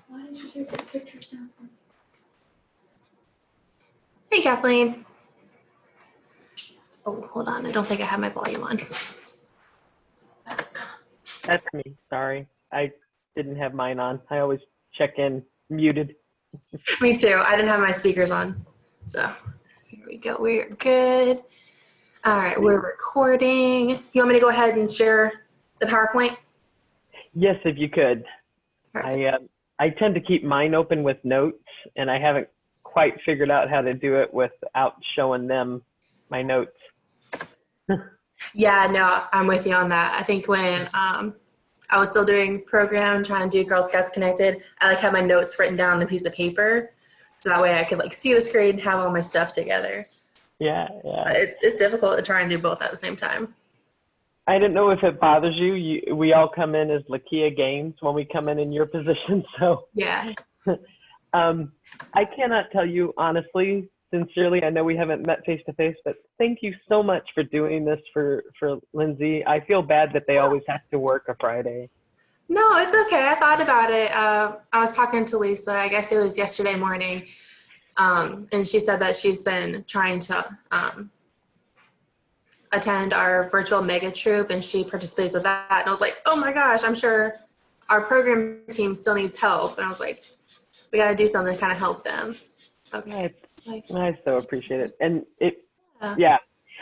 Why did you take the pictures down? Hey, Kathleen. Oh, hold on. I don't think I have my volume on. That's me. Sorry. I didn't have mine on. I always check in muted. Me too. I didn't have my speakers on. So here we go. We're good. All right. We're recording. You want me to go ahead and share the PowerPoint? Yes, if you could. Perfect. I tend to keep mine open with notes, and I haven't quite figured out how to do it without showing them my notes. Yeah, no, I'm with you on that. I think when I was still doing program, trying to do Girl Scouts Connected, I had my notes written down on a piece of paper. So that way I could see the screen and have all my stuff together. Yeah. But it's difficult to try and do both at the same time. I didn't know if it bothers you. We all come in as Lakia Gaines when we come in your position. So Yeah. I cannot tell you honestly, sincerely, I know we haven't met face to face, but thank you so much for doing this for Lindsay. I feel bad that they always have to work a Friday. No, it's okay. I thought about it. I was talking to Lisa, I guess it was yesterday morning, and she said that she's been trying to attend our virtual mega troop, and she participates with that. And I was like, oh my gosh, I'm sure our program team still needs help. And I was like, we got to do something to kind of help them. Okay. I so appreciate it. And yeah,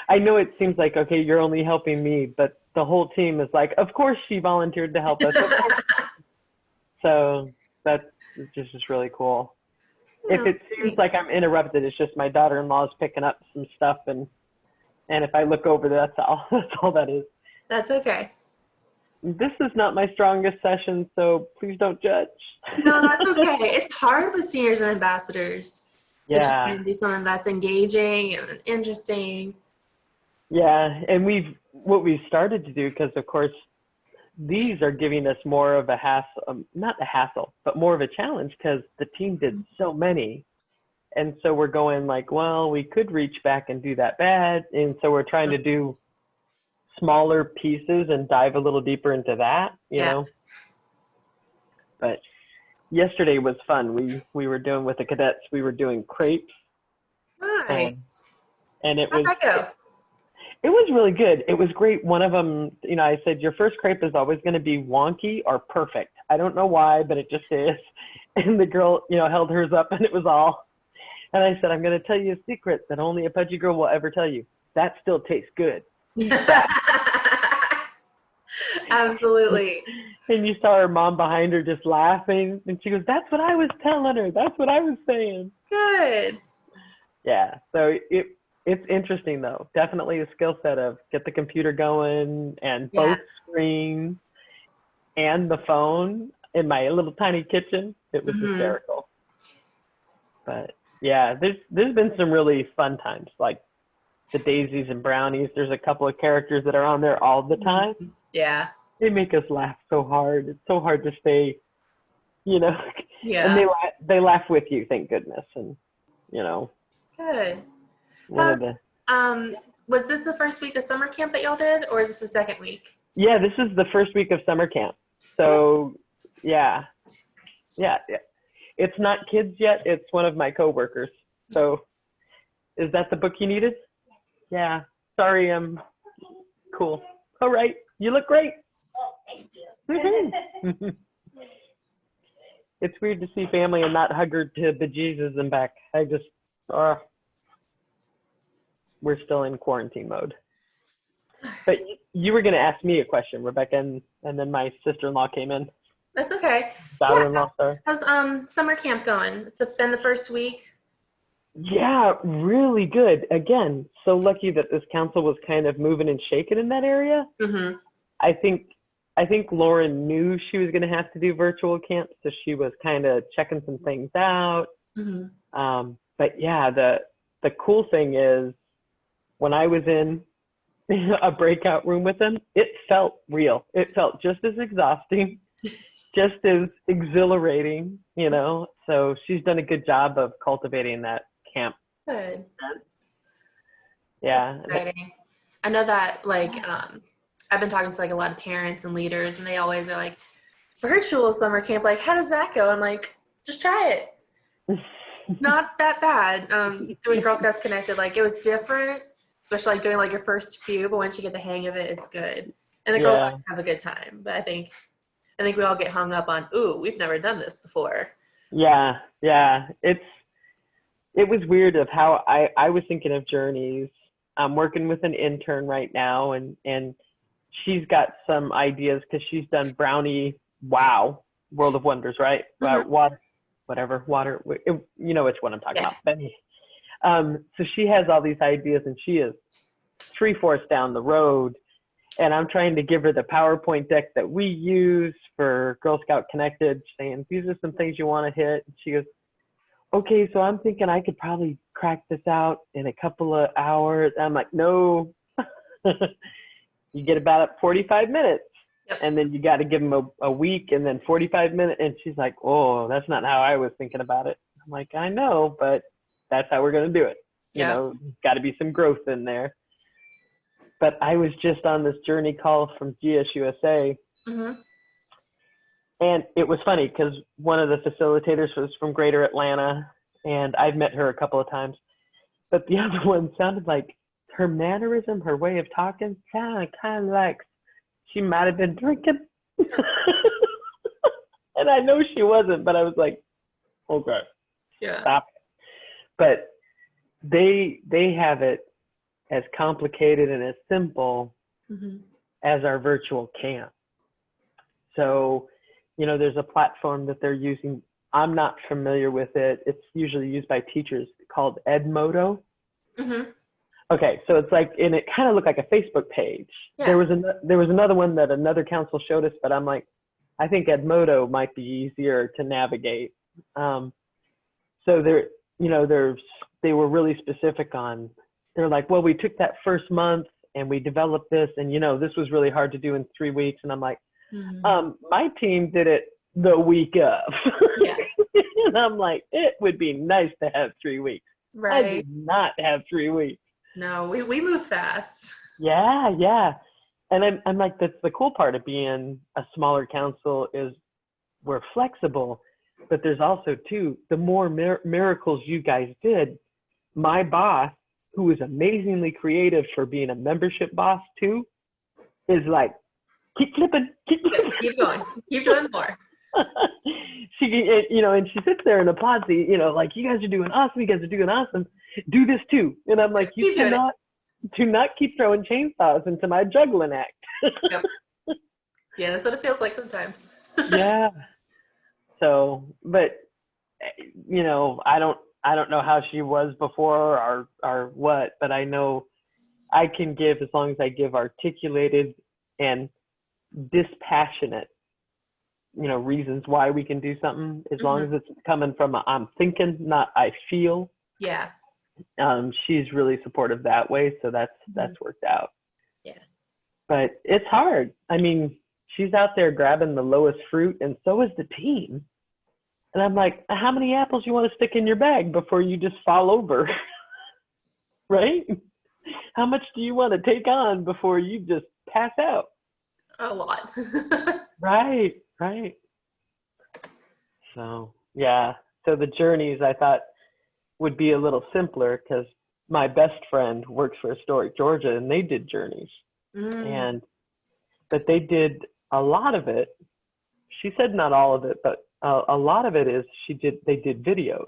I know it seems like, okay, you're only helping me, but the whole team is like, of course she volunteered to help us. So that's just really cool. Yeah, if it seems like I'm interrupted, it's just my daughter-in-law is picking up some stuff, and if I look over, that's all that is. That's okay. This is not my strongest session, so please don't judge. No, that's okay. It's hard with seniors and ambassadors. Yeah. To try and do something that's engaging and interesting. Yeah, and what we've started to do, because of course these are giving us more of a hassle, not a hassle, but more of a challenge, because the team did so many. And so we're going like, well, we could reach back and do that bad. And so we're trying to do smaller pieces and dive a little deeper into that, you know. But yesterday was fun. We were doing with the cadets, we were doing crepes. Nice. And it How'd that go? It was really good. It was great. One of them, I said, your first crepe is always going to be wonky or perfect. I don't know why, but it just is. And the girl, held hers up, and it was all. And I said, I'm going to tell you a secret that only a pudgy girl will ever tell you. That still tastes good. Absolutely. And you saw her mom behind her just laughing. And she goes, that's what I was telling her. That's what I was saying. Good. Yeah. So it's interesting, though. Definitely a skill set of get the computer going and both screens and the phone in my little tiny kitchen. It was hysterical. But yeah, there's been some really fun times, like the daisies and brownies. There's a couple of characters that are on there all the time. Yeah. They make us laugh so hard. It's so hard to stay, Yeah. And they laugh with you, thank goodness. And Good. Was this the first week of summer camp that y'all did, or is this the second week? Yeah, this is the first week of summer camp. So yeah. It's not kids yet. It's one of my coworkers. So is that the book you needed? Yeah. Sorry, I'm cool. All right. You look great. It's weird to see family and not hug her to bejesus and back. We're still in quarantine mode. But you were going to ask me a question, Rebecca, and then my sister-in-law came in. That's okay. Daughter-in-law, sorry. How's summer camp going? It's been the first week. Yeah, really good. Again, so lucky that this council was kind of moving and shaking in that area. Mm-hmm. I think Lauren knew she was going to have to do virtual camp, so she was kind of checking some things out. Mm-hmm. But yeah, the cool thing is when I was in a breakout room with them, it felt real. It felt just as exhausting, just as exhilarating, So she's done a good job of cultivating that camp. Good. Yeah. Exciting. I know that like I've been talking to like a lot of parents and leaders, and they always are like, virtual summer camp, like how does that go? I'm like, just try it. Not that bad. Doing Girl Scouts Connected, like it was different, especially like doing like your first few, but once you get the hang of it, it's good. And the girls like, have a good time. But I think we all get hung up on, ooh, we've never done this before. Yeah. It was weird of how I was thinking of journeys. I'm working with an intern right now, and she's got some ideas because she's done Brownie Wow World of Wonders, right? Mm-hmm. Water. You know which one I'm talking about, Benny. So she has all these ideas, and she is 3/4 down the road, and I'm trying to give her the PowerPoint deck that we use for Girl Scout Connected, saying these are some things you want to hit. And she goes, okay, so I'm thinking I could probably crack this out in a couple of hours. I'm like, no. You get about 45 minutes. Yep. And then you got to give them a week and then 45 minutes. And she's like, oh, that's not how I was thinking about it. I'm like, I know, but that's how we're going to do it. You know, got to be some growth in there. But I was just on this journey call from GSUSA. Mm-hmm. And it was funny because one of the facilitators was from Greater Atlanta, and I've met her a couple of times. But the other one sounded like her mannerism, her way of talking, sounded kind of like she might have been drinking. And I know she wasn't, but I was like, okay, stop it. But they have it as complicated and as simple as our virtual camp. So, you know, there's a platform that they're using. I'm not familiar with it. It's usually used by teachers called Edmodo. Mm-hmm. Okay, so it's like, and it kind of looked like a Facebook page. Yeah. There was another one that another council showed us, but I'm like, I think Edmodo might be easier to navigate. So they're, you know, they were really specific on. They're like, well, we took that first month and we developed this, and you know, this was really hard to do in 3 weeks. And I'm like, my team did it the week of. Yeah. And I'm like, it would be nice to have 3 weeks. Right. I did not have 3 weeks. No, we move fast. Yeah. And I'm like, that's the cool part of being a smaller council is we're flexible, but there's also too, the more miracles you guys did, my boss, who is amazingly creative for being a membership boss too, is like, keep flipping. Keep going. Keep doing more. She, you know, and she sits there and applauds the, you know, like, you guys are doing awesome. You guys are doing awesome. Do this too. And I'm like, you cannot, do not keep throwing chainsaws into my juggling act. Yep. Yeah, that's what it feels like sometimes. Yeah. So, but, you know, I don't know how she was before or what, but I know I can give, as long as I give articulated and dispassionate, you know, reasons why we can do something, as long as it's coming from I'm thinking, not I feel. Yeah. She's really supportive that way, so that's worked out. Yeah. But it's hard. I mean, she's out there grabbing the lowest fruit, and so is the team. And I'm like, how many apples you want to stick in your bag before you just fall over? Right? How much do you want to take on before you just pass out? A lot. Right. So, yeah. So the journeys I thought would be a little simpler because my best friend works for Historic Georgia, and they did journeys. But they did a lot of it. She said not all of it, but a lot of it is they did videos.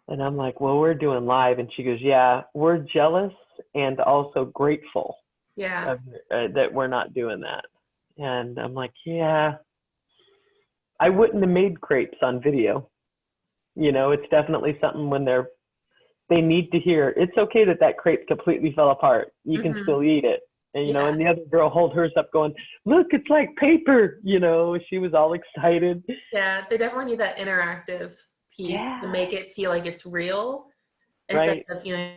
And I'm like, well, we're doing live. And she goes, yeah, we're jealous and also grateful that we're not doing that. And I'm like, yeah, I wouldn't have made crepes on video. You know, it's definitely something when they need to hear, it's okay that crepe completely fell apart. You can still eat it. And, you know, and the other girl hold hers up going, look, it's like paper. You know, she was all excited. Yeah, they definitely need that interactive piece to make it feel like it's real. Instead of, you know,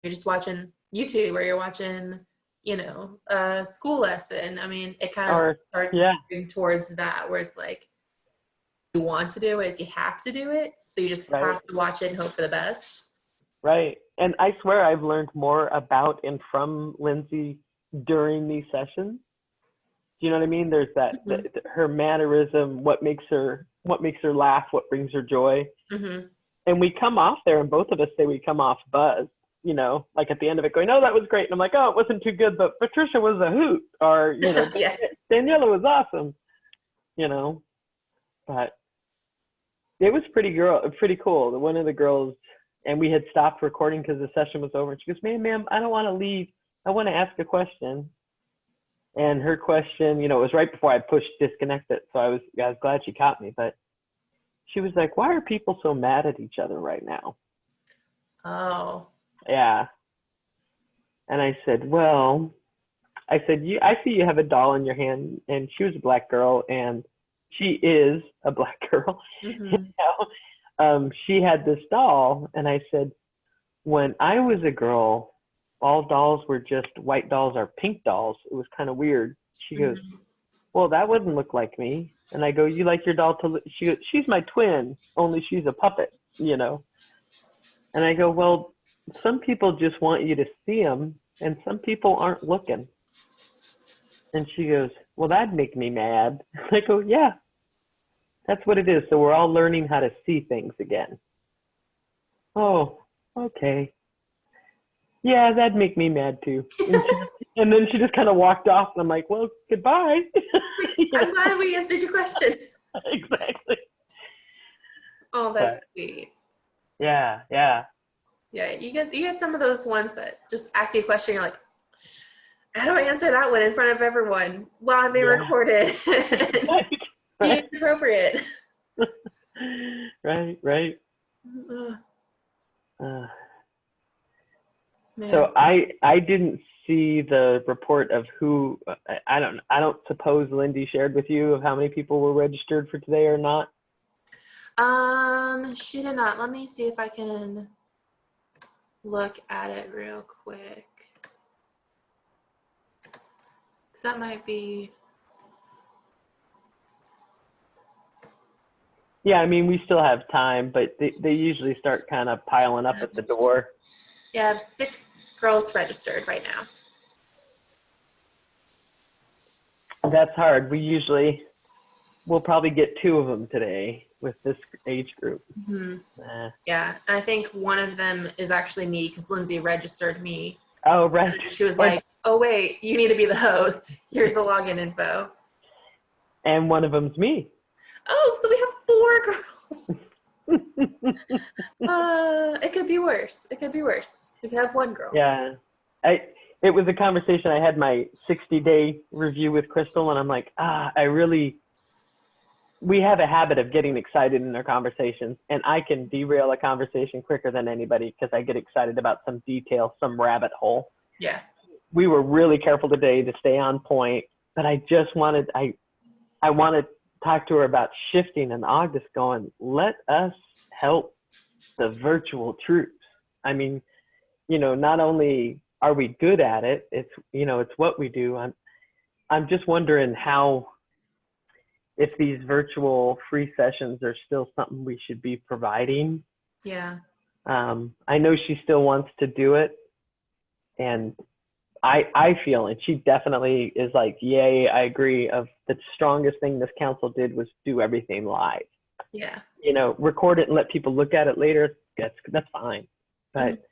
you're just watching YouTube or you're watching, you know, a school lesson. I mean, it kind of starts moving towards that where it's like, you want to do it, you have to do it. So you just have to watch it and hope for the best. Right. And I swear I've learned more about and from Lindsay during these sessions. Do you know what I mean? There's that her mannerism, what makes her laugh, what brings her joy. Mm-hmm. And we come off there, and both of us say we come off buzzed, like at the end of it going, oh, that was great. And I'm like, oh, it wasn't too good, but Patricia was a hoot, or, Yeah. Daniela was awesome, but it was pretty cool. One of the girls, and we had stopped recording because the session was over, and she goes, ma'am, I don't want to leave. I want to ask a question. And her question, it was right before I pushed disconnect it, so I was glad she caught me, but she was like, why are people so mad at each other right now? Oh. Yeah. And I said, I see you have a doll in your hand, and she was a black girl, and she is a black girl. Mm-hmm. She had this doll, and I said, when I was a girl, all dolls were just white dolls or pink dolls. It was kind of weird. She goes, well, that wouldn't look like me. And I go, you like your doll to look? She goes, she's my twin, only she's a puppet, And I go, well, some people just want you to see them, and some people aren't looking. And she goes, well, that'd make me mad. I go, yeah, that's what it is. So we're all learning how to see things again. Oh, okay. Yeah, that'd make me mad too. And then she just kind of walked off, and I'm like, well, goodbye. I'm glad we answered your question. Exactly. Oh, that's sweet. Yeah. Yeah, you get some of those ones that just ask you a question, you're like, how do I answer that one in front of everyone while I'm being recorded? Being appropriate. Right. Man. So I didn't see the report of who, I don't suppose Lindy shared with you of how many people were registered for today or not. She did not. Let me see if I can look at it real quick. 'Cause that might be. Yeah, I mean, we still have time, but they usually start kind of piling up at the door. Yeah, I have 6 girls registered right now. That's hard. We'll probably get 2 of them today with this age group. Mm-hmm. Yeah, and I think one of them is actually me because Lindsay registered me. Oh, right. And she was like, oh, wait, you need to be the host. Here's the login info. And one of them's me. Oh, so we have 4 girls. It could be worse. We could have 1 girl. Yeah. It was a conversation. I had my 60-day review with Crystal, and I'm like, we have a habit of getting excited in our conversations, and I can derail a conversation quicker than anybody because I get excited about some detail, some rabbit hole. Yeah. We were really careful today to stay on point, but I just wanted, I want to talk to her about shifting in August, going, let us help the virtual troops. I mean, not only are we good at it, it's what we do. I'm just wondering if these virtual free sessions are still something we should be providing. Yeah. I know she still wants to do it, and I feel, and she definitely is like, yay, I agree, of the strongest thing this council did was do everything live. Yeah. Record it and let people look at it later. That's fine. But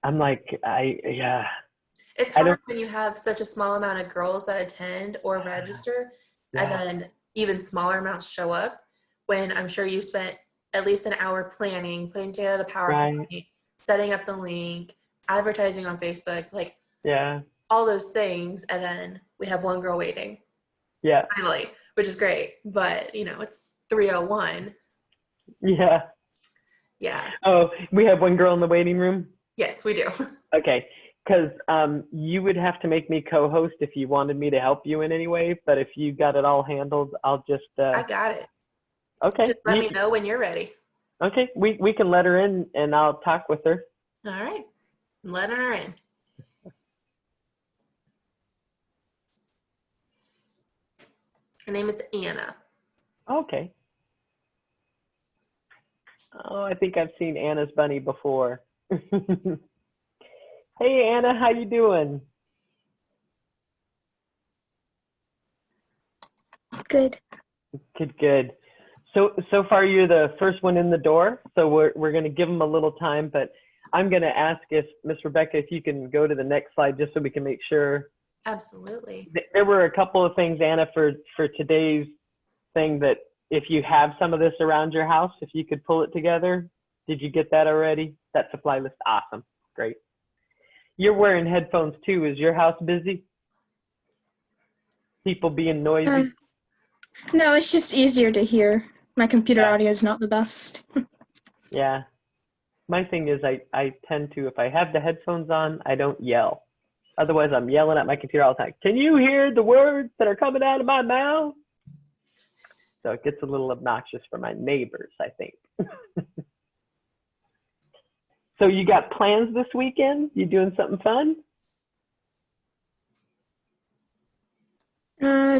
I'm like, It's hard when you have such a small amount of girls that attend or register, and then even smaller amounts show up, when I'm sure you spent at least an hour planning, putting together the PowerPoint, setting up the link, advertising on Facebook, all those things, and then we have 1 girl waiting. Yeah. Finally, which is great, but it's 3:01. Yeah. Yeah. Oh, we have 1 girl in the waiting room? Yes, we do. Okay. Because you would have to make me co-host if you wanted me to help you in any way. But if you got it all handled, I'll just... I got it. Okay. Just let me know when you're ready. Okay. We can let her in, and I'll talk with her. All right. I'm letting her in. Her name is Anna. Okay. Oh, I think I've seen Anna's bunny before. Hey, Anna, how you doing? Good. Good, good. So far you're the first one in the door, so we're going to give them a little time, but I'm going to ask if Miss Rebecca, if you can go to the next slide just so we can make sure. Absolutely. There were a couple of things, Anna, for today's thing that if you have some of this around your house, if you could pull it together. Did you get that already? That supply list, awesome, great. You're wearing headphones too. Is your house busy? People being noisy? No, it's just easier to hear. My computer Yeah. audio is not the best. Yeah. My thing is I tend to, if I have the headphones on, I don't yell. Otherwise, I'm yelling at my computer all the time. Can you hear the words that are coming out of my mouth? So it gets a little obnoxious for my neighbors, I think. So you got plans this weekend? You doing something fun?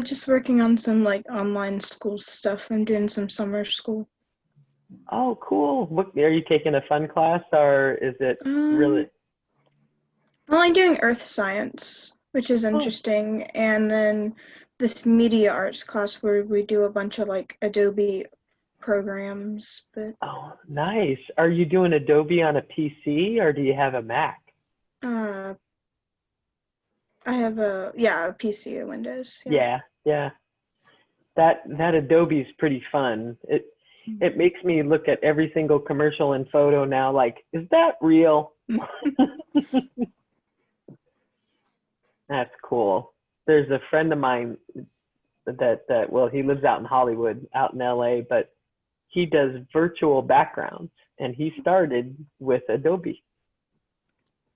Just working on some like online school stuff. I'm doing some summer school. Oh, cool. What, are you taking a fun class or is it really? Well, I'm doing earth science, which is interesting, and then this media arts class where we do a bunch of like Adobe programs. But Oh, nice. Are you doing Adobe on a PC or do you have a Mac? I have a PC, a Windows. Yeah, yeah. That Adobe is pretty fun. It makes me look at every single commercial and photo now like, is that real? That's cool. There's a friend of mine that well, he lives out in Hollywood, out in LA, but he does virtual backgrounds and he started with Adobe.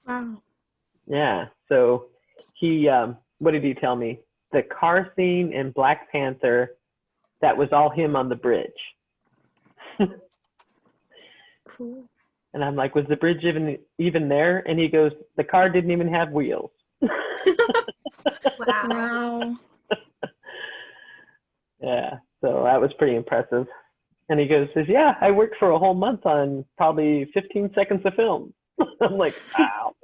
Wow. Yeah. So he what did he tell me? The car scene in Black Panther, that was all him on the bridge. Cool. And I'm like, was the bridge even there? And he goes, the car didn't even have wheels. Wow. Yeah, so that was pretty impressive. And he says, yeah, I worked for a whole month on probably 15 seconds of film. I'm like, wow.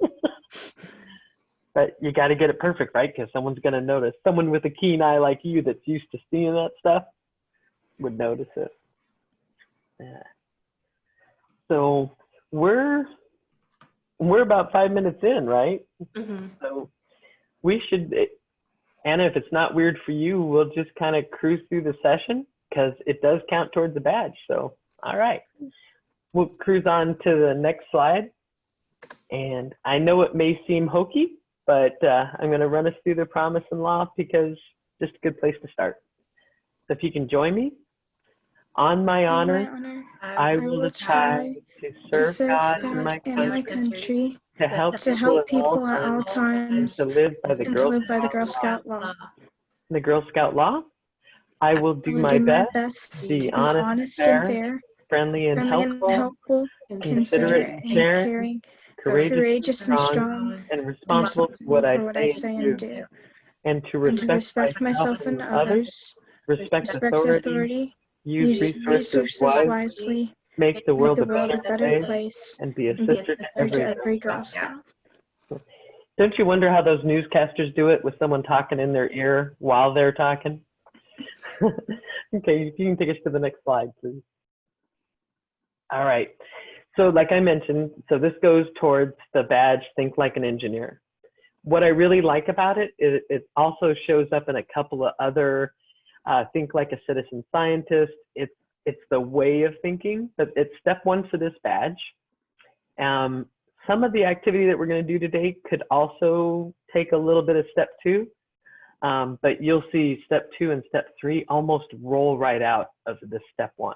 But you got to get it perfect, right? Because someone's going to notice. Someone with a keen eye like you that's used to seeing that stuff would notice it. Yeah. So we're about 5 minutes in, right? Mm-hmm. So we should, Anna, if it's not weird for you, we'll just kind of cruise through the session because it does count towards the badge. So, all right. We'll cruise on to the next slide. And I know it may seem hokey, but I'm going to run us through the promise and law because just a good place to start. So if you can join me. On my honor, I will try to serve God and my country, to help people at all times, and to live by the Girl Scout law. The Girl Scout law, I will do my best to be honest and fair, friendly and helpful, considerate and caring, courageous and strong, and responsible for what I say and do, and to respect myself and others, respect authority, use resources wisely, make the world a better place, and be a sister to every Girl Scout. Don't you wonder how those newscasters do it with someone talking in their ear while they're talking? Okay, if you can take us to the next slide, please. All right. So like I mentioned, so this goes towards the badge, Think Like an Engineer. What I really like about it is it also shows up in a couple of other Think Like a Citizen Scientist. It's the way of thinking, but it's step one for this badge. Some of the activity that we're going to do today could also take a little bit of step two, but you'll see step two and step three almost roll right out of this step one.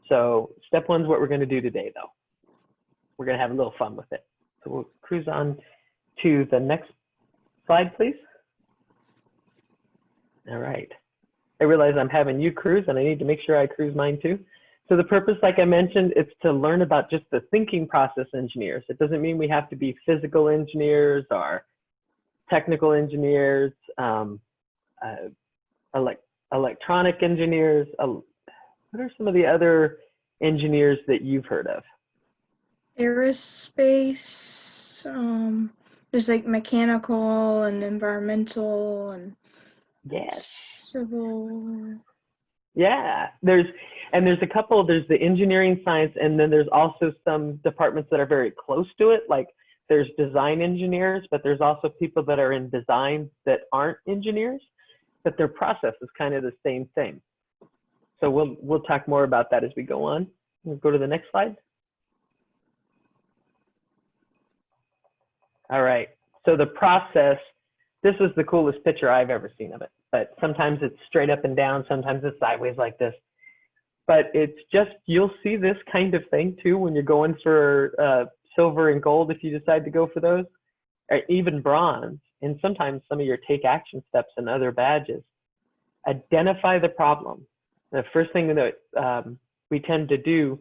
So step one is what we're going to do today, though. We're going to have a little fun with it. So we'll cruise on to the next slide, please. All right. I realize I'm having you cruise and I need to make sure I cruise mine too. So the purpose, like I mentioned, it's to learn about just the thinking process engineers. It doesn't mean we have to be physical engineers or technical engineers, electronic engineers. What are some of the other engineers that you've heard of? Aerospace, there's like mechanical and environmental and Yes. civil. Yeah, there's a couple. There's the engineering science, and then there's also some departments that are very close to it. Like there's design engineers, but there's also people that are in design that aren't engineers, but their process is kind of the same thing. So we'll talk more about that as we go on. We'll go to the next slide. All right. So the process. This is the coolest picture I've ever seen of it. But sometimes it's straight up and down, sometimes it's sideways like this. But it's just, you'll see this kind of thing too when you're going for silver and gold if you decide to go for those, or even bronze, and sometimes some of your take action steps and other badges. Identify the problem. The first thing that we tend to do,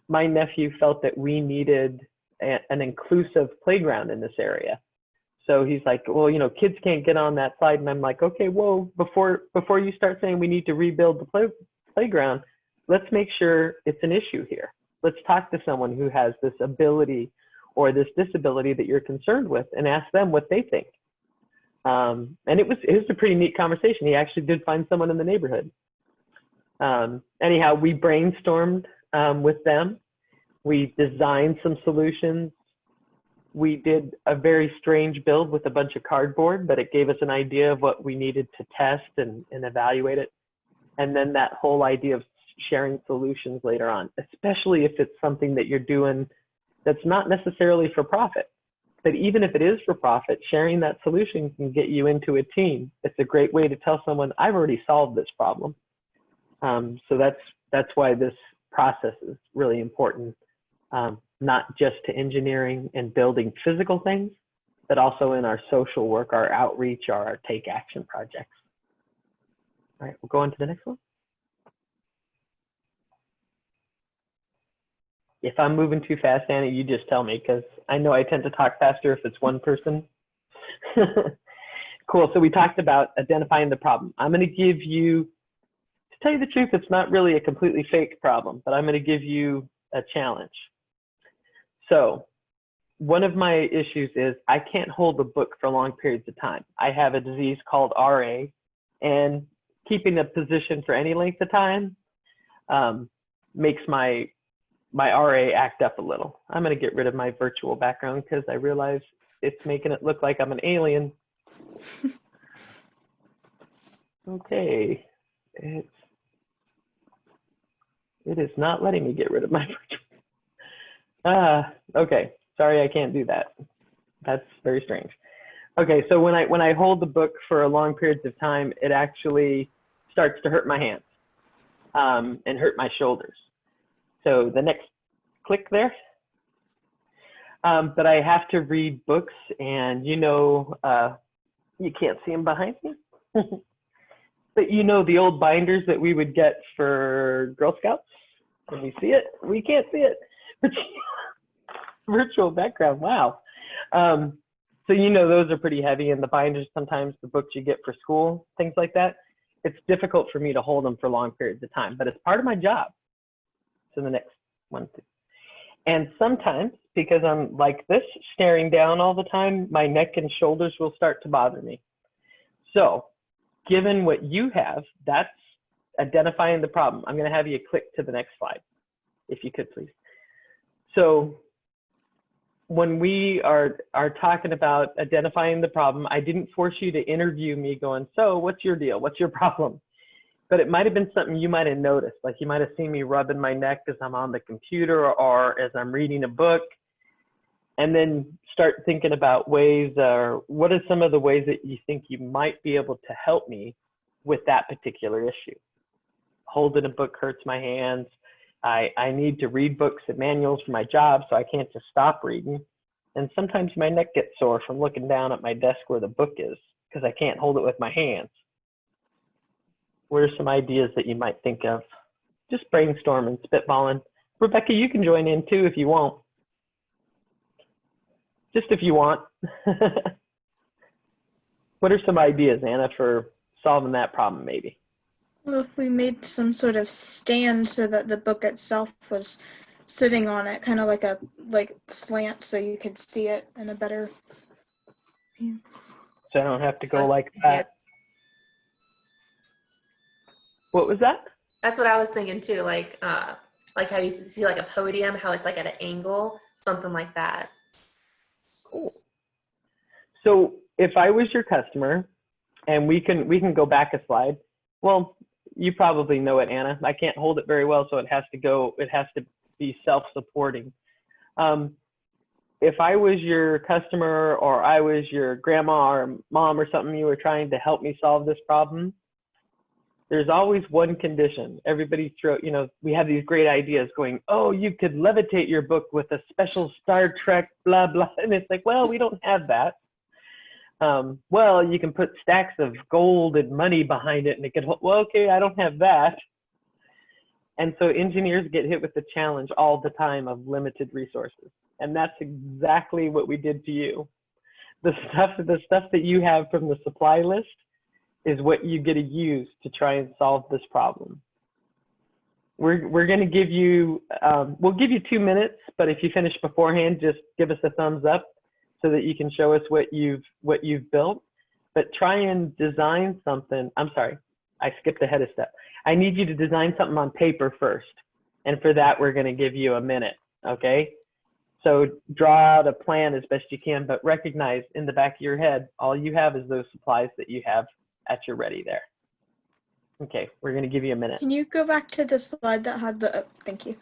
my nephew felt that we needed an inclusive playground in this area. So he's like, well, you know, kids can't get on that slide. And I'm like, okay, whoa, before you start saying we need to rebuild the playground, let's make sure it's an issue here. Let's talk to someone who has this ability or this disability that you're concerned with and ask them what they think. And it was a pretty neat conversation. He actually did find someone in the neighborhood. Anyhow, we brainstormed with them. We designed some solutions. We did a very strange build with a bunch of cardboard, but it gave us an idea of what we needed to test and evaluate it. And then that whole idea of sharing solutions later on, especially if it's something that you're doing that's not necessarily for profit. But even if it is for profit, sharing that solution can get you into a team. It's a great way to tell someone, I've already solved this problem. So that's why this process is really important. Not just to engineering and building physical things, but also in our social work, our outreach, or our take action projects. All right, we'll go on to the next one. If I'm moving too fast, Anna, you just tell me, because I know I tend to talk faster if it's one person. Cool, so we talked about identifying the problem. I'm gonna give you, to tell you the truth, it's not really a completely fake problem, but I'm gonna give you a challenge. So one of my issues is I can't hold a book for long periods of time. I have a disease called RA, and keeping a position for any length of time makes my RA act up a little. I'm gonna get rid of my virtual background because I realize it's making it look like I'm an alien. Okay, it is not letting me get rid of my virtual. Okay, sorry, I can't do that. That's very strange. Okay, so when I hold the book for long periods of time, it actually starts to hurt my hands and hurt my shoulders. So the next click there. But I have to read books, and you know, you can't see them behind me. But you know the old binders that we would get for Girl Scouts? Can we see it? We can't see it. Virtual background, wow. So you know those are pretty heavy, and the binders, sometimes the books you get for school, things like that, it's difficult for me to hold them for long periods of time, but it's part of my job. So the next one, too. And sometimes, because I'm like this, staring down all the time, my neck and shoulders will start to bother me. So given what you have, that's identifying the problem. I'm going to have you click to the next slide, if you could, please. So when we are talking about identifying the problem, I didn't force you to interview me going, so what's your deal? What's your problem? But it might have been something you might have noticed. Like you might have seen me rubbing my neck as I'm on the computer or as I'm reading a book. And then start thinking about ways, or what are some of the ways that you think you might be able to help me with that particular issue? Holding a book hurts my hands. I need to read books and manuals for my job, so I can't just stop reading. And sometimes my neck gets sore from looking down at my desk where the book is because I can't hold it with my hands. What are some ideas that you might think of? Just brainstorming, spitballing. Rebecca, you can join in too if you want. Just if you want. What are some ideas, Anna, for solving that problem maybe? Well, if we made some sort of stand so that the book itself was sitting on it, kind of like a slant, so you could see it in a better view. So I don't have to go like that. Yeah. What was that? That's what I was thinking too, like how you see like a podium, how it's like at an angle, something like that. Cool. So if I was your customer, and we can go back a slide. Well, you probably know it, Anna. I can't hold it very well, so it has to be self-supporting. If I was your customer, or I was your grandma or mom or something, you were trying to help me solve this problem, there's always one condition. Everybody we have these great ideas going, oh, you could levitate your book with a special Star Trek, blah, blah. And it's like, well, we don't have that. Well, you can put stacks of gold and money behind it and it could, well, okay, I don't have that. And so engineers get hit with the challenge all the time of limited resources. And that's exactly what we did to you. The stuff that you have from the supply list is what you get to use to try and solve this problem. We're going to give you, we'll give you 2 minutes, but if you finish beforehand, just give us a thumbs up so that you can show us what you've built. But try and design something. I'm sorry, I skipped ahead a step. I need you to design something on paper first. And for that, we're going to give you a minute, okay? So draw out a plan as best you can, but recognize in the back of your head, all you have is those supplies that you have at your ready there. Okay, we're going to give you a minute. Can you go back to the slide that had the, thank you.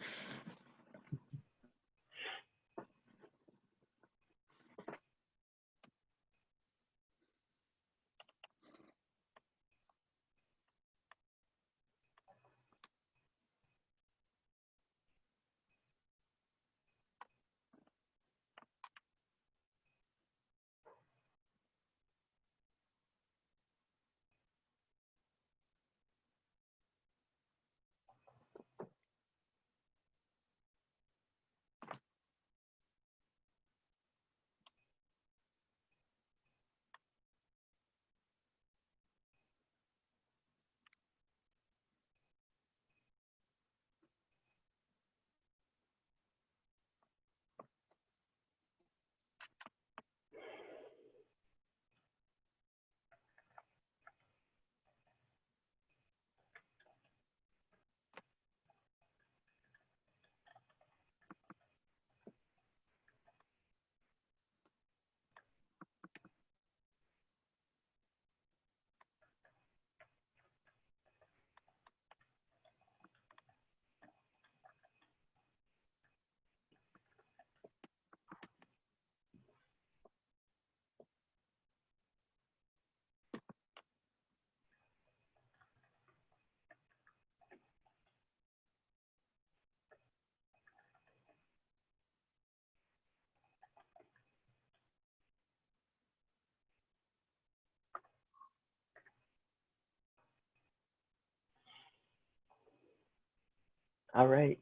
All right.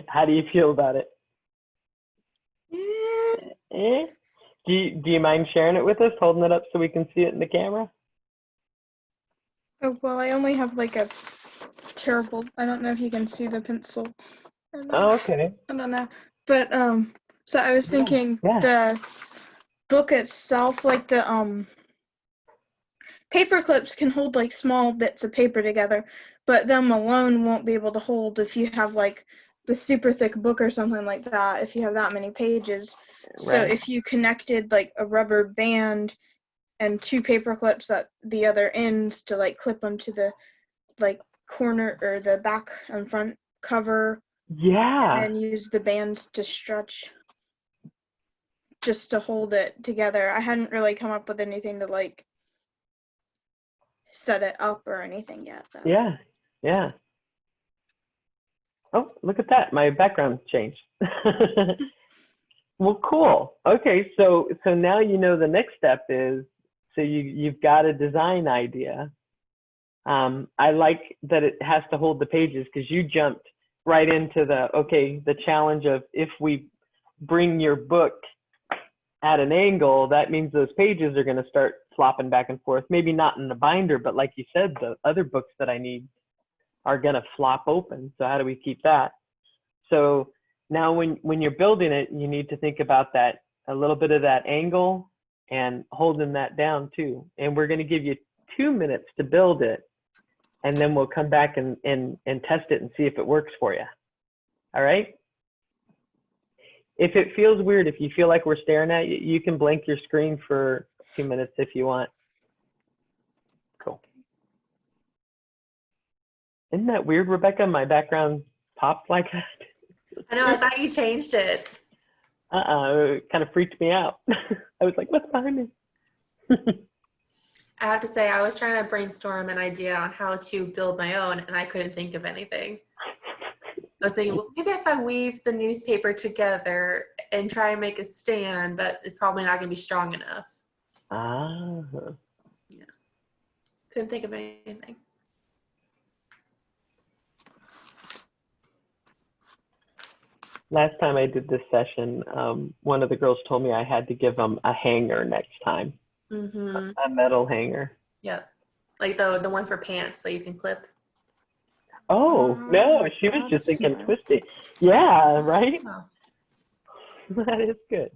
How do you feel about it? Eh? Do you mind sharing it with us, holding it up so we can see it in the camera? Oh, well, I only have like a terrible, I don't know if you can see the pencil. Oh, okay. I don't know. But, so I was thinking Yeah. the book itself, like the, paper clips can hold like small bits of paper together, but them alone won't be able to hold if you have like the super thick book or something like that, if you have that many pages. So Right. if you connected like a rubber band and 2 paper clips at the other ends to like clip them to the like corner or the back and front cover, Yeah. and then use the bands to stretch just to hold it together. I hadn't really come up with anything to like set it up or anything yet though. Yeah. Yeah. Oh, look at that. My background changed. Well, cool. Okay, so now you know the next step is, so you've got a design idea. I like that it has to hold the pages, because you jumped right into the challenge of, if we bring your book at an angle, that means those pages are going to start flopping back and forth. Maybe not in the binder, but like you said, the other books that I need are going to flop open. So how do we keep that? So now when you're building it, you need to think about that, a little bit of that angle and holding that down too. And we're going to give you 2 minutes to build it, and then we'll come back and test it and see if it works for you. All right? If it feels weird, if you feel like we're staring at you, you can blank your screen for 2 minutes if you want. Cool. Isn't that weird, Rebecca? My background popped like that. I know, I thought you changed it. It kind of freaked me out. I was like, what's behind me? I have to say, I was trying to brainstorm an idea on how to build my own, and I couldn't think of anything. I was thinking, well, maybe if I weave the newspaper together and try and make a stand, but it's probably not going to be strong enough. Ah. Yeah. Couldn't think of anything. Last time I did this session, one of the girls told me I had to give them a hanger next time, Mm-hmm. a metal hanger. Yep. Like the one for pants, so you can clip. Oh, no, she was just That's thinking smart. twisty. Yeah, right? Oh. That is good.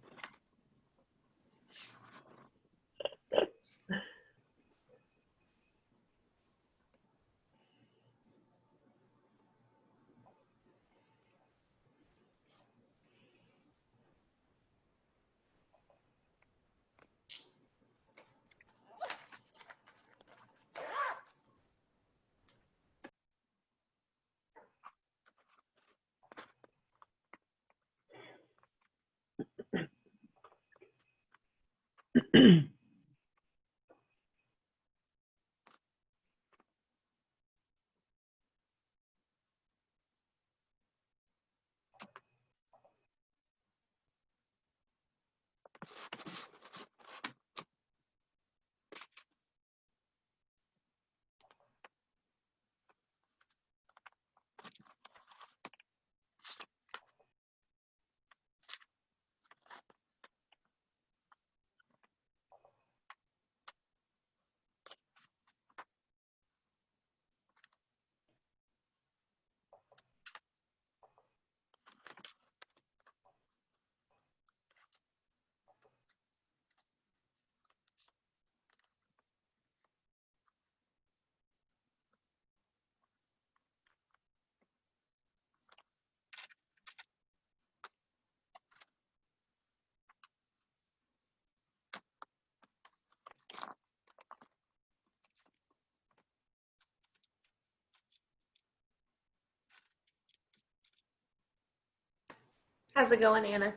How's it going, Anna?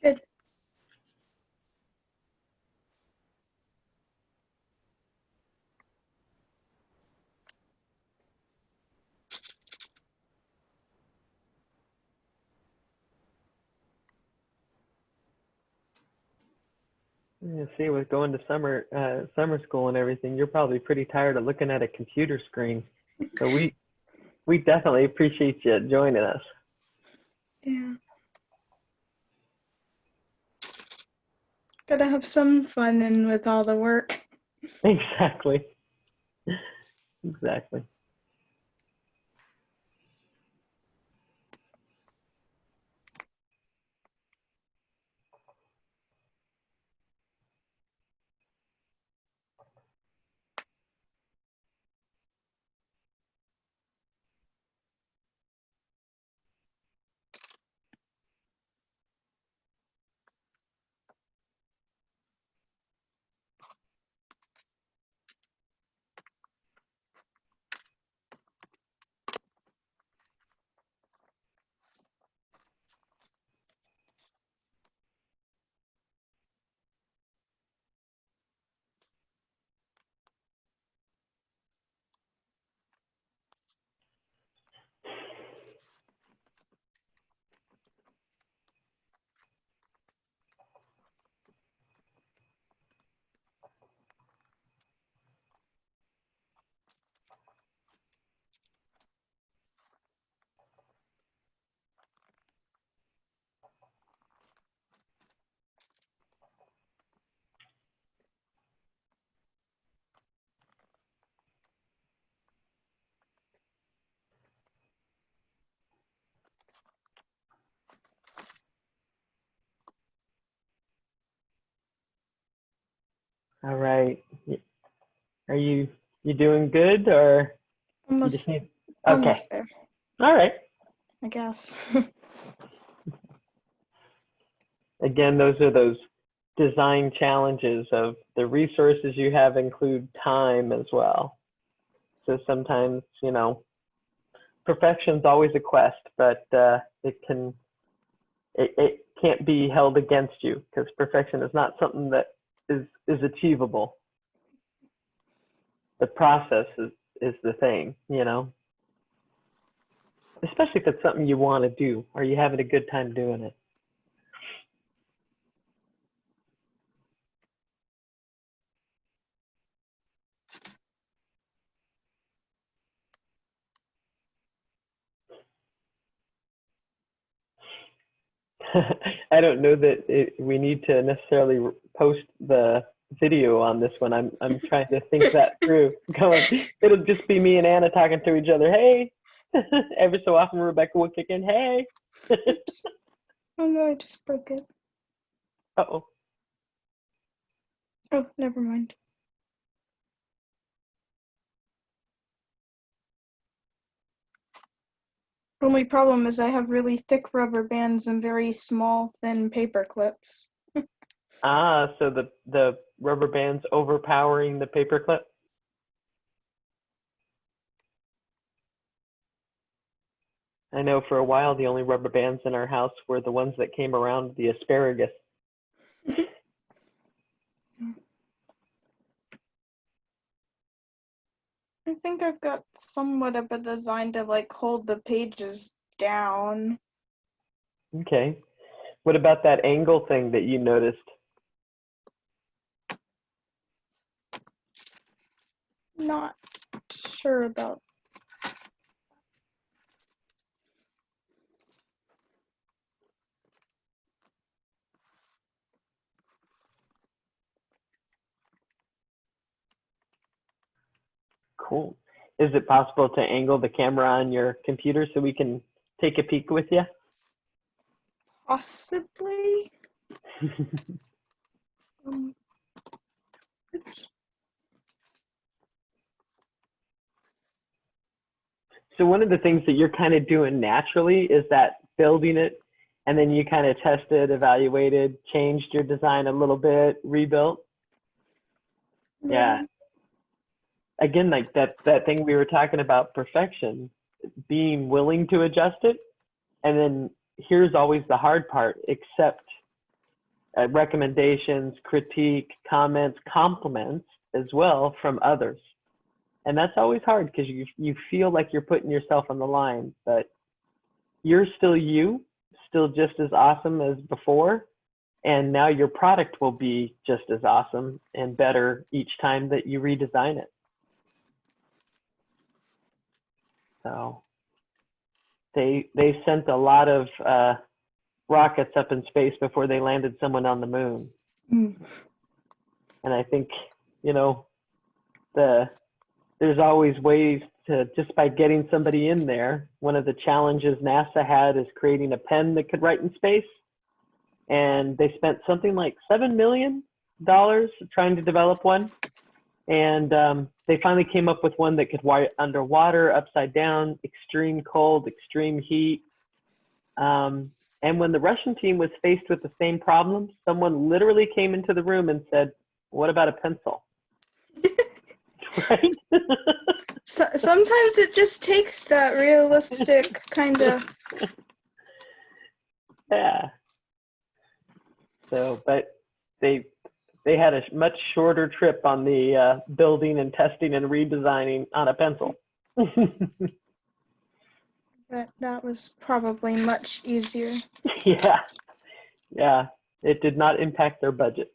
Good. Yeah, see, with going to summer school and everything, you're probably pretty tired of looking at a computer screen. So we definitely appreciate you joining us. Yeah. Gotta have some fun in with all the work. Exactly. Exactly. All right. Are you doing good, or you Almost, just need? Okay. almost there, All right. I guess. Again, those are those design challenges of the resources you have include time as well. So sometimes, perfection's always a quest, but it can't be held against you, because perfection is not something that is achievable. The process is the thing, especially if it's something you want to do or you're having a good time doing it. I don't know that we need to necessarily post the video on this one. I'm trying to think that through. It'll just be me and Anna talking to each other. Hey, every so often Rebecca will kick in. Hey. Oops. Oh no, I just broke it. Uh-oh. Oh, never mind. Only problem is I have really thick rubber bands and very small, thin paper clips. So the rubber band's overpowering the paperclip? I know for a while the only rubber bands in our house were the ones that came around the asparagus. I think I've got somewhat of a design to like hold the pages down. Okay. What about that angle thing that you noticed? Not sure about. Cool. Is it possible to angle the camera on your computer so we can take a peek with you? Possibly. Oops. So one of the things that you're kind of doing naturally is that building it, and then you kind of tested, evaluated, changed your design a little bit, rebuilt. Yeah. Again, like that thing we were talking about, perfection, being willing to adjust it. And then here's always the hard part: accept recommendations, critique, comments, compliments as well from others. And that's always hard, because you feel like you're putting yourself on the line, but you're still you, still just as awesome as before. And now your product will be just as awesome and better each time that you redesign it. So they sent a lot of rockets up in space before they landed someone on the moon. Mm. And I think, there's always ways to, just by getting somebody in there. One of the challenges NASA had is creating a pen that could write in space. And they spent something like $7 million trying to develop one. And they finally came up with one that could write underwater, upside down, extreme cold, extreme heat. And when the Russian team was faced with the same problem, someone literally came into the room and said, "What about a pencil?" Right? Sometimes it just takes that realistic kind of. Yeah. So, but they had a much shorter trip on the building and testing and redesigning on a pencil. But that was probably much easier. Yeah. It did not impact their budget.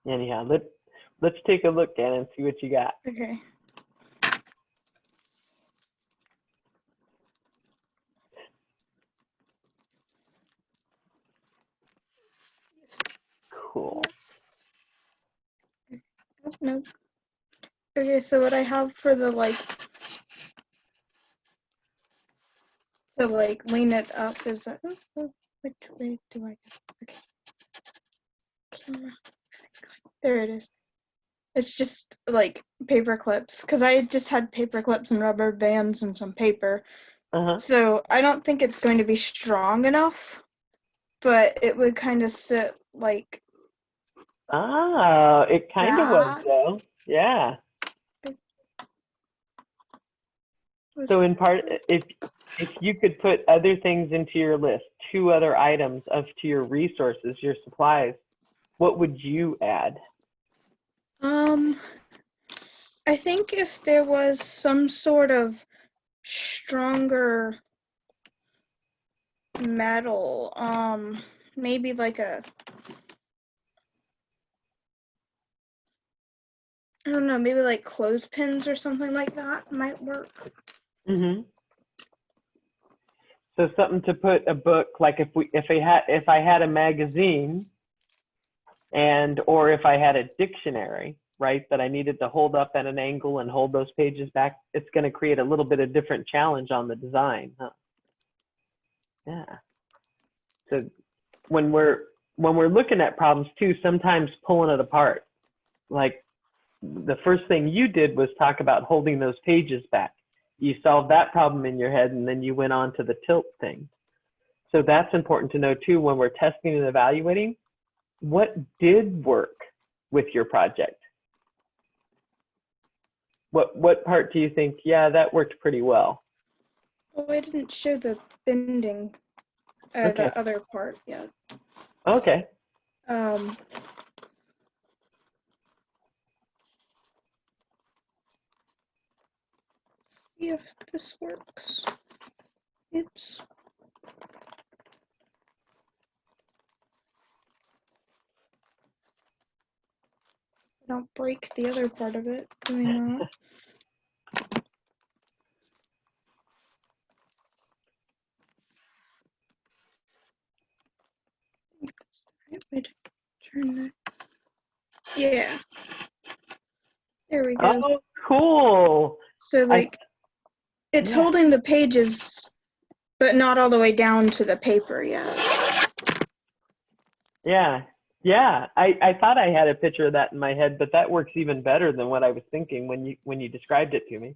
Anyhow, let's take a look at it and see what you got. Okay. Cool. Oh, no. Okay, so what I have for the to lean it up is which way do I go? Okay. There it is. It's just like paper clips, because I just had paper clips and rubber bands and some paper. Uh-huh. So I don't think it's going to be strong enough, but it would kind of sit like Ah, it kind of was that. though. Yeah. So in part, if you could put other things into your list, 2 other items to your resources, your supplies, what would you add? I think if there was some sort of stronger metal, maybe like I don't know, maybe like clothespins or something like that might work. Mm-hmm. So something to put a book, like if I had a magazine or if I had a dictionary, right, that I needed to hold up at an angle and hold those pages back, it's going to create a little bit of different challenge on the design, huh? Yeah. So when we're looking at problems too, sometimes pulling it apart, like the first thing you did was talk about holding those pages back. You solved that problem in your head, and then you went on to the tilt thing. So that's important to know too when we're testing and evaluating. What did work with your project? What part do you think, yeah, that worked pretty well? Oh, I didn't show the bending, Okay. the other part yet. Okay. See if this works. Oops. Don't break the other part of it doing that. Right way to turn that. Yeah. There we go. Oh, cool. So like it's Yeah. holding the pages, but not all the way down to the paper yet. Yeah. Yeah. I thought I had a picture of that in my head, but that works even better than what I was thinking when you described it to me.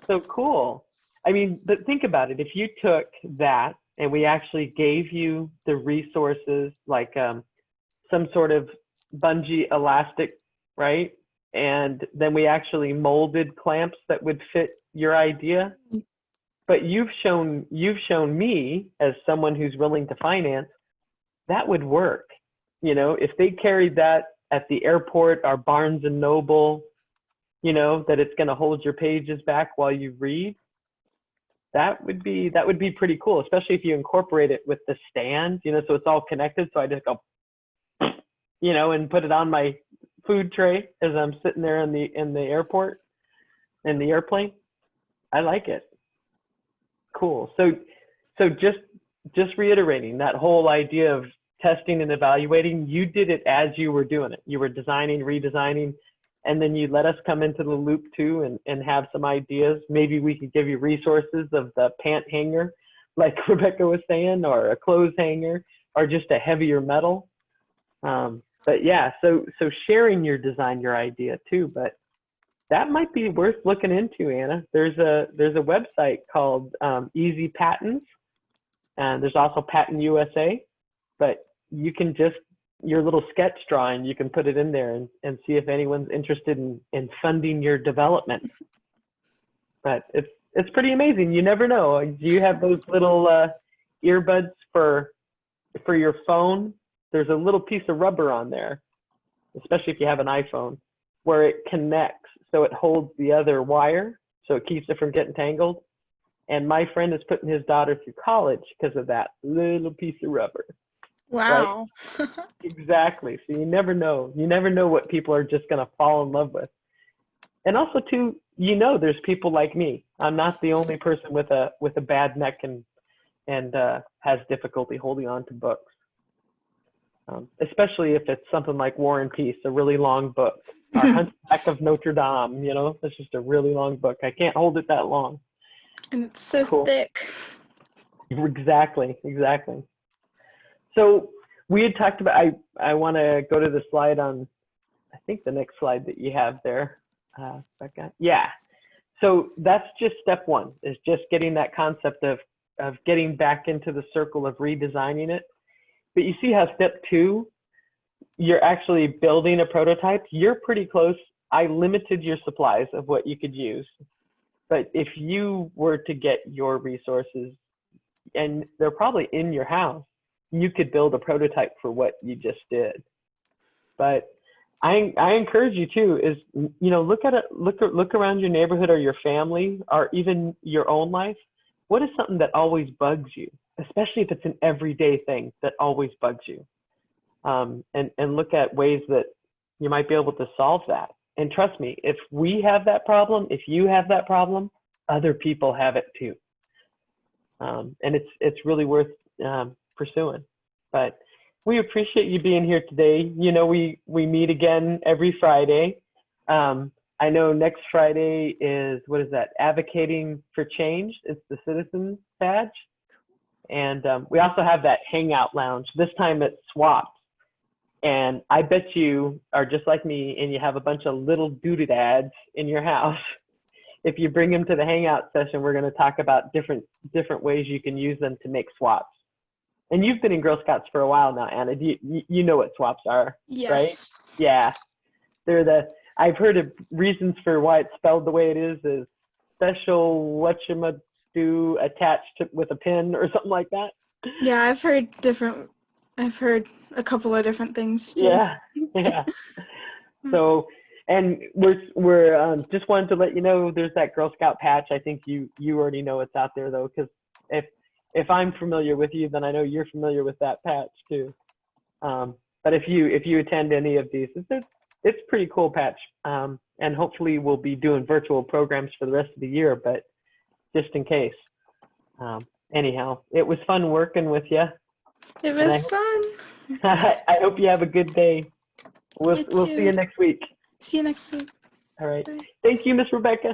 So cool. I mean, but think about it. If you took that and we actually gave you the resources, like some sort of bungee elastic, right? And then we actually molded clamps that would fit your idea. But you've shown me as someone who's willing to finance, that would work. You know, if they carried that at the airport or Barnes and Noble, you know, that it's going to hold your pages back while you read, that would be pretty cool, especially if you incorporate it with the stand, you know, so it's all connected. So I just go, you know, and put it on my food tray as I'm sitting there in the airport, in the airplane. I like it. Cool. So just reiterating that whole idea of testing and evaluating, you did it as you were doing it. You were designing, redesigning, and then you let us come into the loop too and have some ideas. Maybe we could give you resources of the pant hanger, like Rebecca was saying, or a clothes hanger, or just a heavier metal. But yeah, so sharing your design, your idea too, but that might be worth looking into, Anna. There's a website called Easy Patents, and there's also Patent USA, but you can just, your little sketch drawing, you can put it in there and see if anyone's interested in funding your development. But it's pretty amazing. You never know. Do you have those little earbuds for your phone? There's a little piece of rubber on there, especially if you have an iPhone, where it connects, so it holds the other wire, so it keeps it from getting tangled. And my friend is putting his daughter through college because of that little piece of rubber. Wow. Right? Exactly. So you never know. You never know what people are just going to fall in love with. And also too, you know, there's people like me. I'm not the only person with a bad neck and has difficulty holding on to books. Especially if it's something like War and Peace, a really long book, or Hunchback of Notre Dame, you know, it's just a really long book. I can't hold it that long. And it's so Cool. thick. Exactly. So we had talked about, I want to go to the slide on, I think the next slide that you have there. Yeah. So that's just step one, is just getting that concept of getting back into the circle of redesigning it. But you see how step two, you're actually building a prototype. You're pretty close. I limited your supplies of what you could use. But if you were to get your resources, and they're probably in your house, you could build a prototype for what you just did. But I encourage you too, is, you know, look at it, look around your neighborhood or your family or even your own life. What is something that always bugs you, especially if it's an everyday thing that always bugs you? And look at ways that you might be able to solve that. And trust me, if we have that problem, if you have that problem, other people have it too. And it's really worth pursuing. But we appreciate you being here today. You know, we meet again every Friday. I know next Friday is, what is that? Advocating for Change. It's the Citizen Badge. And we also have that Hangout Lounge. This time it's swaps. And I bet you are just like me and you have a bunch of little doodads in your house. If you bring them to the Hangout session, we're going to talk about different ways you can use them to make swaps. And you've been in Girl Scouts for a while now, Anna. You know what swaps are, Yes. right? Yeah. They're I've heard of reasons for why it's spelled the way it is special whatchamado attached with a pin or something like that. Yeah, I've heard a couple of different things too. Yeah. Yeah. So, and we're just wanted to let you know there's that Girl Scout patch. I think you already know it's out there though, because if I'm familiar with you, then I know you're familiar with that patch too. But if you attend any of these, it's a pretty cool patch. And hopefully we'll be doing virtual programs for the rest of the year, but just in case. Anyhow, it was fun working with you. It was fun. I hope you have a good day. We'll see you next week. See you next week. All right. Bye. Thank you, Miss Rebecca.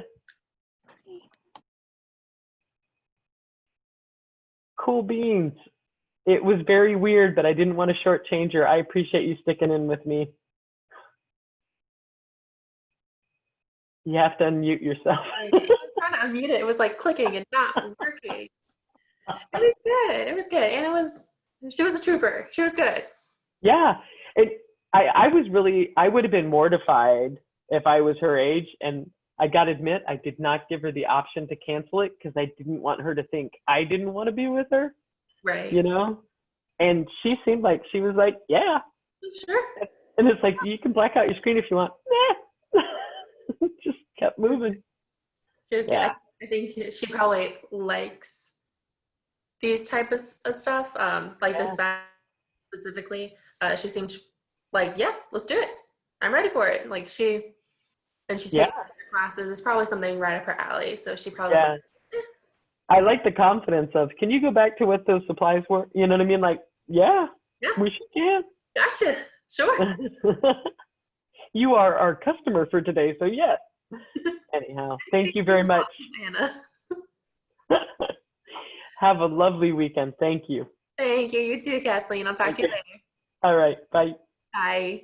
Cool beans. It was very weird, but I didn't want to shortchange her. I appreciate you sticking in with me. You have to unmute yourself. I was trying to unmute it. It was like clicking and not working. It was good. It was good. And she was a trooper. She was good. Yeah. I would have been mortified if I was her age. And I got to admit, I did not give her the option to cancel it because I didn't want her to think I didn't want to be with her. Right. You know? And she seemed like she was like, yeah. Sure. And it's like, you can black out your screen if you want. Nah. Just kept moving. She was good. I think she probably likes these type of stuff, like this specifically. She seemed like, yeah, let's do it. I'm ready for it. Like she's taking classes. It's probably something right up her alley. So she probably like, I like the confidence of, can you go back to what those supplies were? You know what I mean? Like, yeah. We sure can. Gotcha. Sure. You are our customer for today, so yes. Anyhow, thank you very much. Anna. Have a lovely weekend. Thank you. Thank you. You too, Kathleen. I'll talk to you later. All right. Bye. Bye.